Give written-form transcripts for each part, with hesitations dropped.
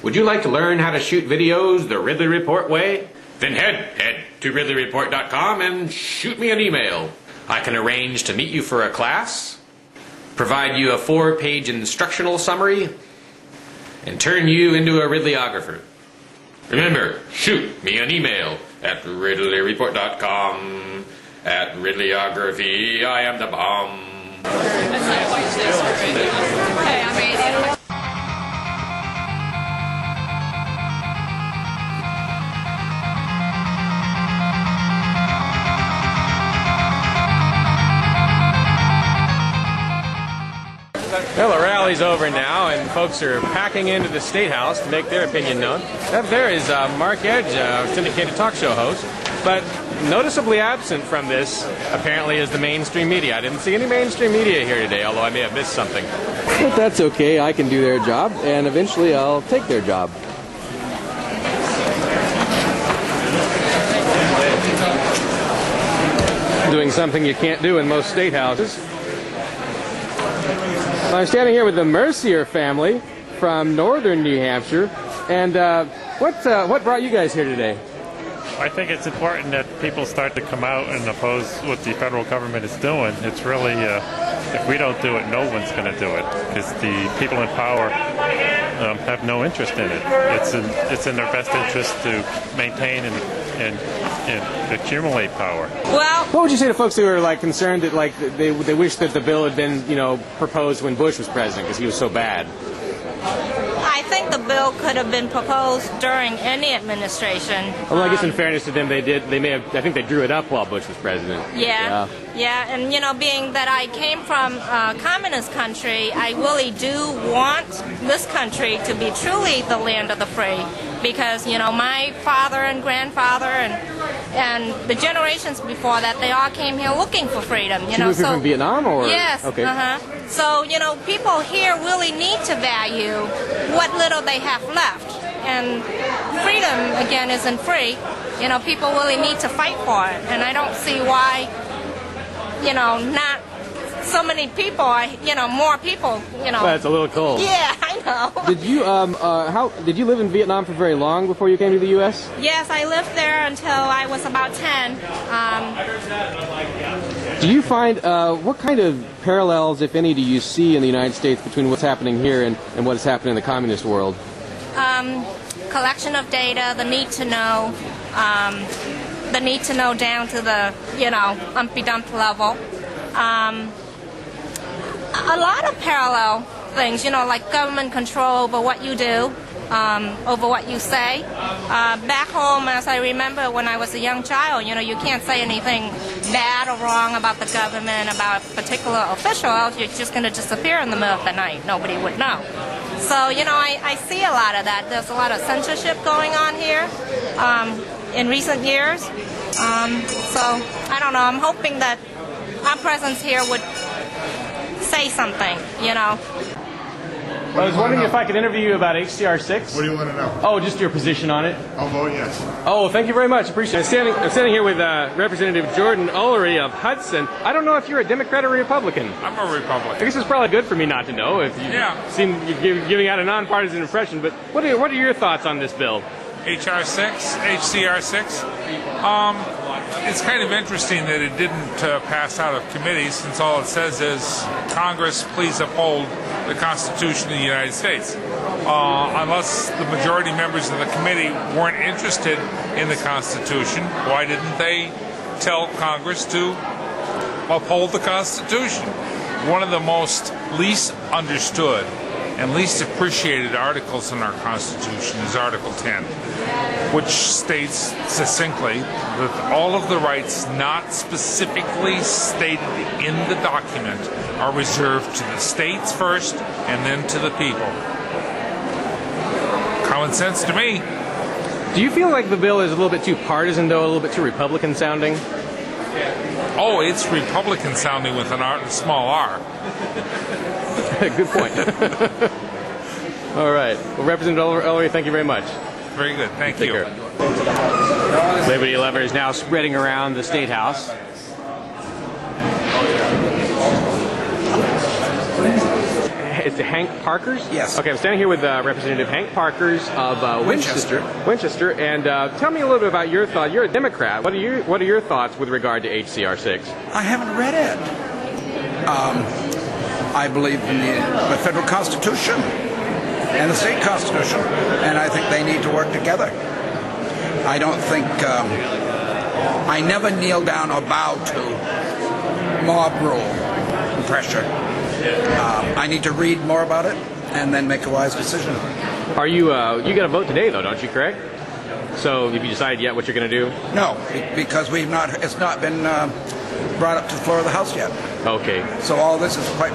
Would you like to learn how to shoot videos the Ridley Report way? Then head to RidleyReport.com and shoot me an email. I can arrange to meet you for a class, provide you a 4-page instructional summary, and turn you into a Ridleyographer. Remember, shoot me an email at RidleyReport.com. At Ridleyography, I am the bomb. Well, the rally's over now, and folks are packing into the State House to make their opinion known. Up there is Mark Edge, syndicated talk show host, but noticeably absent from this, apparently, is the mainstream media. I didn't see any mainstream media here today, although I may have missed something. But that's okay. I can do their job, and eventually I'll take their job. Doing something you can't do in most state houses. I'm standing here with the Mercier family from northern New Hampshire, and what brought you guys here today? I think it's important that people start to come out and oppose what the federal government is doing. It's really, if we don't do it, no one's going to do it, because the people in power have no interest in it. It's in their best interest to maintain and accumulate power. Well, what would you say to folks who are concerned that they wish that the bill had been proposed when Bush was president because he was so bad? I think the bill could have been proposed during any administration. Well, I guess in fairness to them, I think they drew it up while Bush was president. Yeah, and being that I came from a communist country, I really do want this country to be truly the land of the free, because my father and grandfather and the generations before that, they all came here looking for freedom. You moved here from Vietnam, or? Yes. Okay. So people here really need to value what little they have left, and freedom again isn't free. People really need to fight for it, and I don't see why not so many people, more people, Well, it's a little cold. Yeah, I know. Did you live in Vietnam for very long before you came to the U.S.? Yes, I lived there until I was about 10. Do you find, what kind of parallels, if any, do you see in the United States between what's happening here and what is happening in the communist world? Collection of data, the need to know down to the, umpy-dump level. A lot of parallel things, like government control over what you do, over what you say. Back home, as I remember when I was a young child, you can't say anything bad or wrong about the government, about a particular official, else you're just going to disappear in the middle of the night. Nobody would know. So, I see a lot of that. There's a lot of censorship going on here in recent years. So, I don't know. I'm hoping that our presence here would say something, I was wondering if I could interview you about HCR 6. What do you want to know? Oh, just your position on it. I'll vote yes. Oh, thank you very much. Appreciate it. I'm standing here with Representative Jordan Ullery of Hudson. I don't know if you're a Democrat or a Republican. I'm a Republican. I guess it's probably good for me not to know if you seem you're giving out a nonpartisan impression. But what are your thoughts on this bill? HR 6, HCR 6. It's kind of interesting that it didn't pass out of committee, since all it says is, Congress, please uphold the Constitution of the United States. Unless the majority members of the committee weren't interested in the Constitution, why didn't they tell Congress to uphold the Constitution? One of the most least understood and least appreciated articles in our Constitution is Article 10, which states succinctly that all of the rights not specifically stated in the document are reserved to the states first and then to the people. Common sense to me. Do you feel like the bill is a little bit too partisan, though, a little bit too Republican sounding? Oh, it's Republican sounding with a small r. Good point. All right. Well, Representative Ullery, thank you very much. Very good. Thank you. Take care. Liberty Lover is now spreading around the State House. next to Hank Parkers? Yes. Okay, I'm standing here with Representative Hank Parkers of Winchester. Winchester, and tell me a little bit about your thought. You're a Democrat. What are your thoughts with regard to HCR 6? I haven't read it. I believe in the federal Constitution and the state Constitution, and I think they need to work together. I don't think I never kneel down or bow to mob rule and pressure. I need to read more about it and then make a wise decision. Are you you got to vote today, though, don't you? Correct. So, have you decided yet what you're going to do? No, because it's not been brought up to the floor of the House yet. Okay. So all this is quite,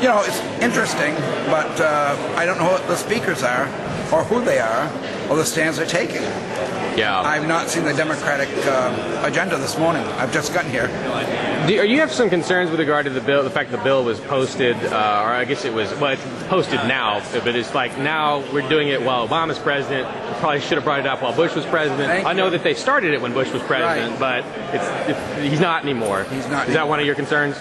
it's interesting, but I don't know what the speakers are, or who they are, or the stands they're taking. Yeah. I've not seen the Democratic agenda this morning. I've just gotten here. Do you have some concerns with regard to the bill, the fact the bill was posted, or I guess it's posted now, but it's like now we're doing it while Obama's president. We probably should have brought it up while Bush was president. I know that they started it when Bush was president, but he's not anymore. He's not. Is that one of your concerns?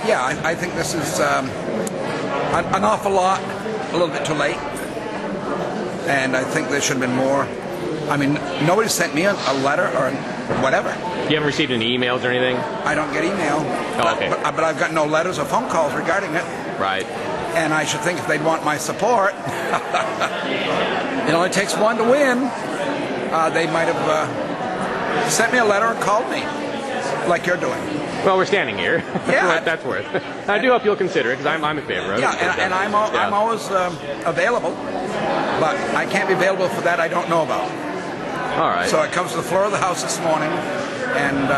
Yeah, I think this is an awful lot, a little bit too late, and I think there should have been more. I mean, nobody sent me a letter or whatever. You haven't received any emails or anything? I don't get email. Oh, okay. But I've got no letters or phone calls regarding it. Right. And I should think if they'd want my support, it only takes one to win. They might have sent me a letter and called me, like you're doing. Well, we're standing here. Yeah. For what that's worth. I do hope you'll consider it, because I'm in favor of it. Yeah, and I'm always available, but I can't be available for that I don't know about. All right. So it comes to the floor of the House this morning, and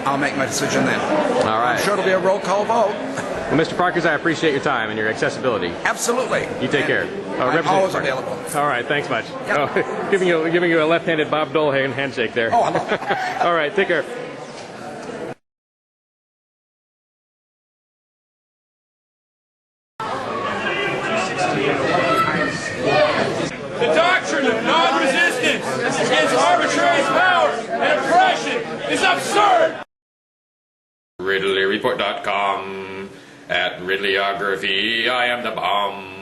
I'll make my decision then. All right. I'm sure it'll be a roll call vote. Well, Mr. Parkers, I appreciate your time and your accessibility. Absolutely. You take care. I'm always available. All right, thanks much. Yep. Oh, giving you a left-handed Bob Dole handshake there. Oh, I love it. All right, take care. The doctrine of non-resistance against arbitrary power and oppression is absurd! RidleyReport.com. At Ridleyography, I am the bomb.